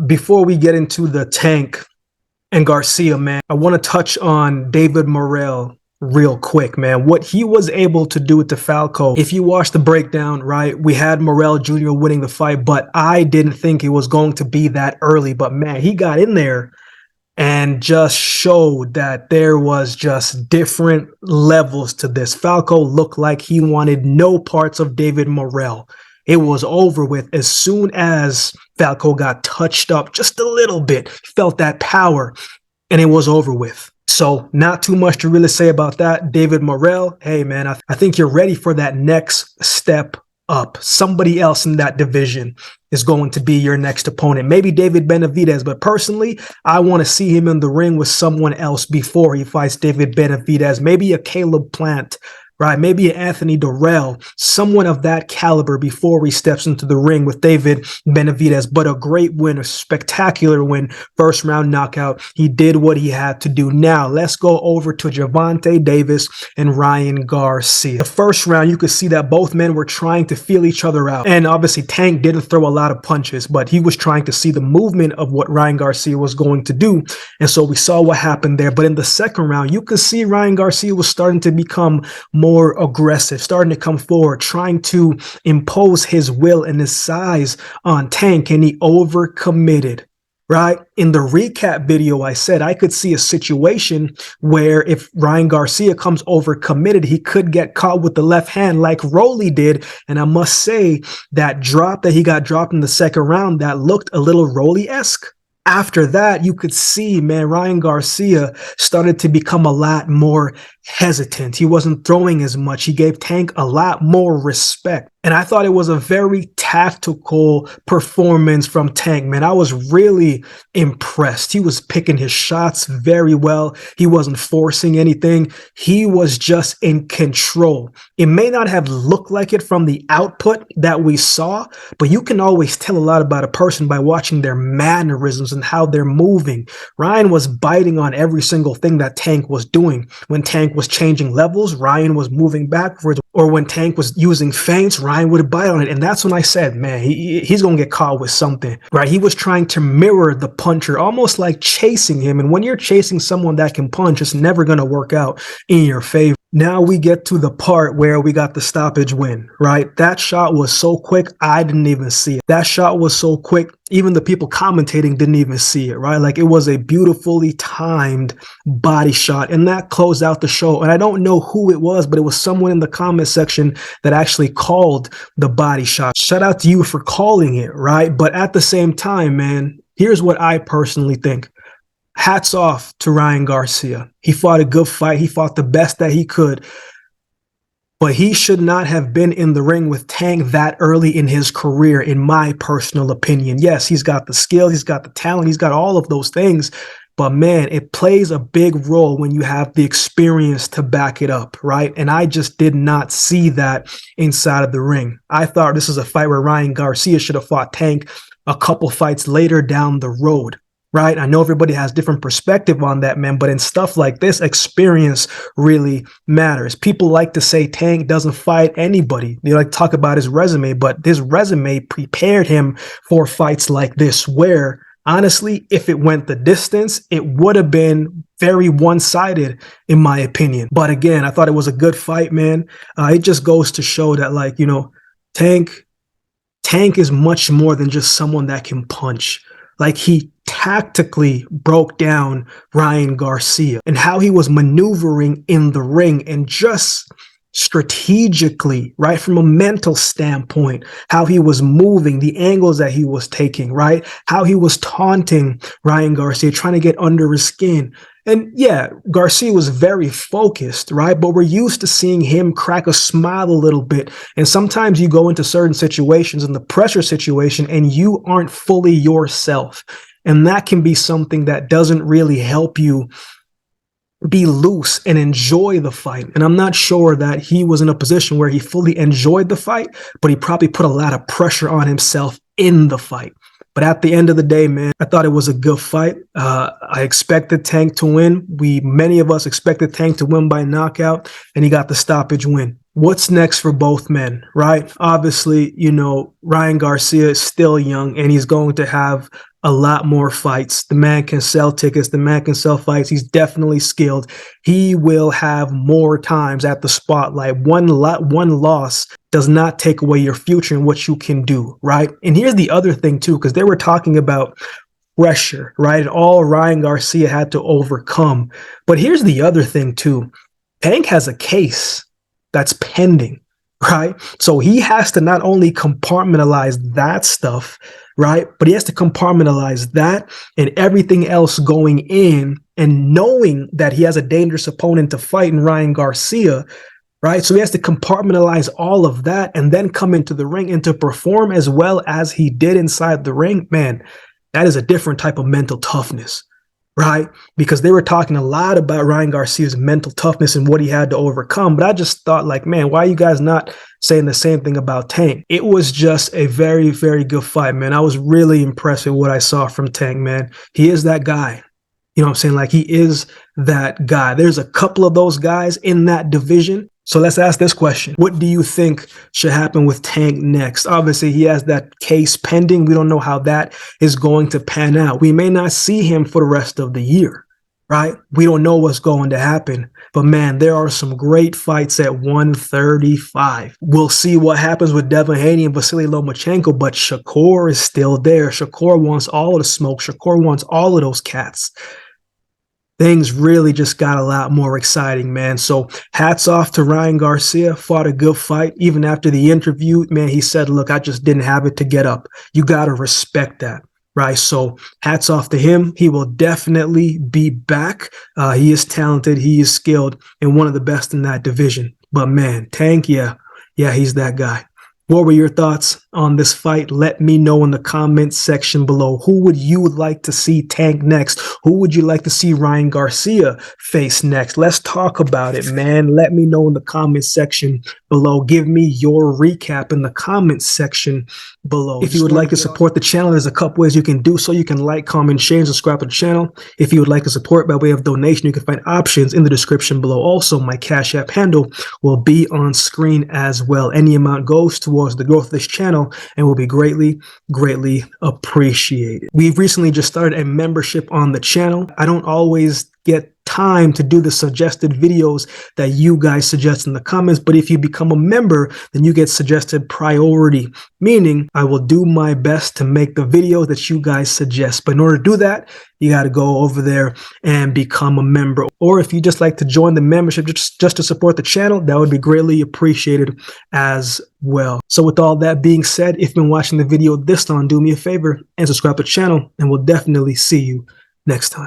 Before we get into the Tank and Garcia, man, I want to touch on David Morrell real quick, man. What he was able to do with DeFalco. If you watch the breakdown, right, we had Morrell Jr. winning the fight, but I didn't think it was going to be that early. But man, he got in there and just showed that there was just different levels to this. Falco looked like he wanted no parts of David Morrell. It was over with as soon as Falco got touched up just a little bit, felt that power, and it was over with. So not too much to really say about that. David Morrell, hey man, I think you're ready for that next step up. Somebody else in that division is going to be your next opponent. Maybe David Benavidez, but personally, I want to see him in the ring with someone else before he fights David Benavidez. Maybe a Caleb Plant, right? Maybe an Anthony Durrell, someone of that caliber before he steps into the ring with David Benavidez. But a great win, a spectacular win, first round knockout. He did what he had to do. Now, let's go over to Gervonta Davis and Ryan Garcia. The first round, you could see that both men were trying to feel each other out. And obviously, Tank didn't throw a lot of punches, but he was trying to see the movement of what Ryan Garcia was going to do. And so we saw what happened there. But in the second round, you could see Ryan Garcia was starting to become more aggressive, starting to come forward, trying to impose his will and his size on Tank, and he overcommitted, right? In the recap video, I said I could see a situation where if Ryan Garcia comes overcommitted, he could get caught with the left hand like Rolly did. And I must say that drop that he got dropped in the second round, that looked a little Rolly-esque. After that, you could see, man, Ryan Garcia started to become a lot more hesitant. He wasn't throwing as much. He gave Tank a lot more respect. And I thought it was a very tactical performance from Tank, man. I was really impressed. He was picking his shots very well. He wasn't forcing anything. He was just in control. It may not have looked like it from the output that we saw, but you can always tell a lot about a person by watching their mannerisms and how they're moving. Ryan was biting on every single thing that Tank was doing. When Tank was changing levels, Ryan was moving backwards. Or when Tank was using feints, Ryan would bite on it. And that's when I said, man, he's going to get caught with something, right? He was trying to mirror the puncher, almost like chasing him. And when you're chasing someone that can punch, it's never going to work out in your favor. Now we get to the part where we got the stoppage win, right? That shot was so quick, I didn't even see it. That shot was so quick, even the people commentating didn't even see it, right? Like, it was a beautifully timed body shot, and that closed out the show. And I don't know who it was, but it was someone in the comment section that actually called the body shot. Shout out to you for calling it, right? But at the same time, man, here's what I personally think. Hats off to Ryan Garcia. He fought a good fight. He fought the best that he could. But he should not have been in the ring with Tank that early in his career, in my personal opinion. Yes, he's got the skill, he's got the talent, he's got all of those things. But man, it plays a big role when you have the experience to back it up, right? And I just did not see that inside of the ring. I thought this is a fight where Ryan Garcia should have fought Tank a couple fights later down the road. Right? I know everybody has different perspective on that, man, but in stuff like this, experience really matters. People like to say Tank doesn't fight anybody. They like to talk about his resume, but his resume prepared him for fights like this, where honestly, if it went the distance, it would have been very one-sided, in my opinion. But again, I thought it was a good fight, man. It just goes to show that, like, you know, Tank is much more than just someone that can punch. Like, he tactically broke down Ryan Garcia and how he was maneuvering in the ring, and just strategically, right, from a mental standpoint, how he was moving, the angles that he was taking, right, how he was taunting Ryan Garcia, trying to get under his skin. And yeah, Garcia was very focused, right? But we're used to seeing him crack a smile a little bit. And sometimes you go into certain situations, in the pressure situation, and you aren't fully yourself. And that can be something that doesn't really help you be loose and enjoy the fight. And I'm not sure that he was in a position where he fully enjoyed the fight, but he probably put a lot of pressure on himself in the fight. But at the end of the day, man, I thought it was a good fight. I expected Tank to win. Many of us expected Tank to win by knockout, and he got the stoppage win. What's next for both men, right? Obviously, you know, Ryan Garcia is still young, and he's going to have a lot more fights. The man can sell tickets. The man can sell fights. He's definitely skilled. He will have more times at the spotlight. One loss does not take away your future and what you can do, right? And here's the other thing too, because they were talking about pressure, right? And all Ryan Garcia had to overcome. But here's the other thing too. Tank has a case that's pending, right? So he has to not only compartmentalize that stuff, right? But he has to compartmentalize that and everything else going in, and knowing that he has a dangerous opponent to fight in Ryan Garcia, right? So he has to compartmentalize all of that and then come into the ring and to perform as well as he did inside the ring. Man, that is a different type of mental toughness, right? Because they were talking a lot about Ryan Garcia's mental toughness and what he had to overcome. But I just thought, like, man, why are you guys not saying the same thing about Tank? It was just a very, very good fight, man. I was really impressed with what I saw from Tank, man. He is that guy. You know what I'm saying? Like, he is that guy. There's a couple of those guys in that division. So let's ask this question. What do you think should happen with Tank next? Obviously, he has that case pending. We don't know how that is going to pan out. We may not see him for the rest of the year, right? We don't know what's going to happen. But man, there are some great fights at 135. We'll see what happens with Devin Haney and Vasily Lomachenko, but Shakur is still there. Shakur wants all of the smoke. Shakur wants all of those cats. Things really just got a lot more exciting, man. So hats off to Ryan Garcia. Fought a good fight. Even after the interview, man, he said, look, I just didn't have it to get up. You got to respect that, right? So hats off to him. He will definitely be back. He is talented. He is skilled and one of the best in that division. But man, Tank, yeah, he's that guy. What were your thoughts on this fight? Let me know in the comments section below. Who would you like to see Tank next? Who would you like to see Ryan Garcia face next? Let's talk about it, man. Let me know in the comments section below. Give me your recap in the comments section below. If you would like to support the channel, there's a couple ways you can do so. You can like, comment, share, and subscribe to the channel. If you would like to support by way of donation, you can find options in the description below. Also, my Cash App handle will be on screen as well. Any amount goes towards the growth of this channel and will be greatly, greatly appreciated. We've recently just started a membership on the channel. I don't always get time to do the suggested videos that you guys suggest in the comments, but if you become a member, then you get suggested priority, meaning I will do my best to make the videos that you guys suggest. But in order to do that, you got to go over there and become a member. Or if you just like to join the membership just to support the channel, that would be greatly appreciated as well. So with all that being said, if you've been watching the video this long, do me a favor and subscribe to the channel, and we'll definitely see you next time.